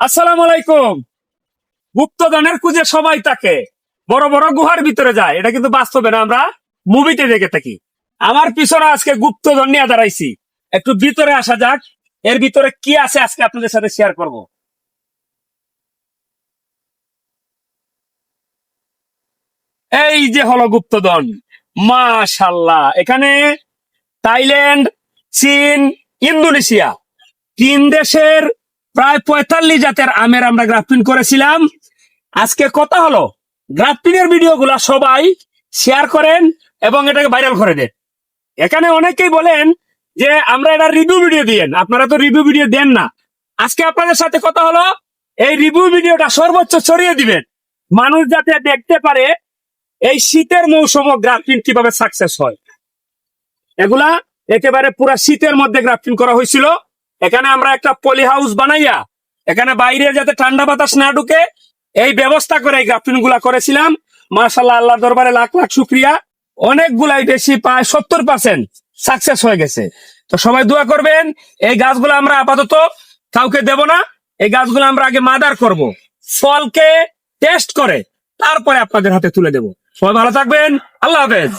আসসালামু আলাইকুম। গুপ্তধনের খুঁজে সবাই থাকে, বড় বড় গুহার ভিতরে যায়, এটা কিন্তু বাস্তবে না, আমরা মুভিতে দেখে থাকি। আমার পিছনে আজকে গুপ্তধন নিয়ে দাঁড়াইছি, একটু ভিতরে আসা যাক। এর ভিতরে কি আছে আজকে আপনাদের সাথে শেয়ার করব। এই যে হলো গুপ্তধন, মাশাল্লাহ। এখানে থাইল্যান্ড, চীন, ইন্দোনেশিয়া, তিন দেশের প্রায় 45 জাতের আমের আমরা গ্রাফটিং করেছিলাম। আজকে কথা হলো, গ্রাফটিং এর ভিডিও গুলা সবাই শেয়ার করেন এবং এটাকে ভাইরাল করে দেন। এখানে অনেকেই বলেন যে আমরা এটা রিভিউ ভিডিও দিয়েন, আপনারা তো রিভিউ ভিডিও দেন না। আজকে আপনাদের সাথে কথা হলো, এই রিভিউ ভিডিওটা সর্বোচ্চ ছড়িয়ে দিবেন, মানুষ যাতে দেখতে পারে এই শীতের মৌসুম গ্রাফটিং কিভাবে সাকসেস হয়। এগুলা একেবারে পুরা শীতের মধ্যে গ্রাফটিং করা হয়েছিল। এখানে আমরা একটা পলি হাউস বানাইয়া এখানে বাইরে যাতে ঠান্ডা বাতাস না ঢুকে এই ব্যবস্থা করে এই গ্রাফটিং গুলা করেছিলাম। মাশাআল্লাহ, আল্লাহর দরবারে লাখ লাখ শুক্রিয়া। অনেকগুলাই, বেশি প্রায় 70% সাকসেস হয়ে গেছে। তো সবাই দোয়া করবেন। এই গাছগুলো আমরা আপাতত কাউকে দেব না, এই গাছগুলো আমরা আগে মাদার করব, ফলকে টেস্ট করে তারপরে আপনাদের হাতে তুলে দেব। সবাই ভালো থাকবেন, আল্লাহ হাফেজ।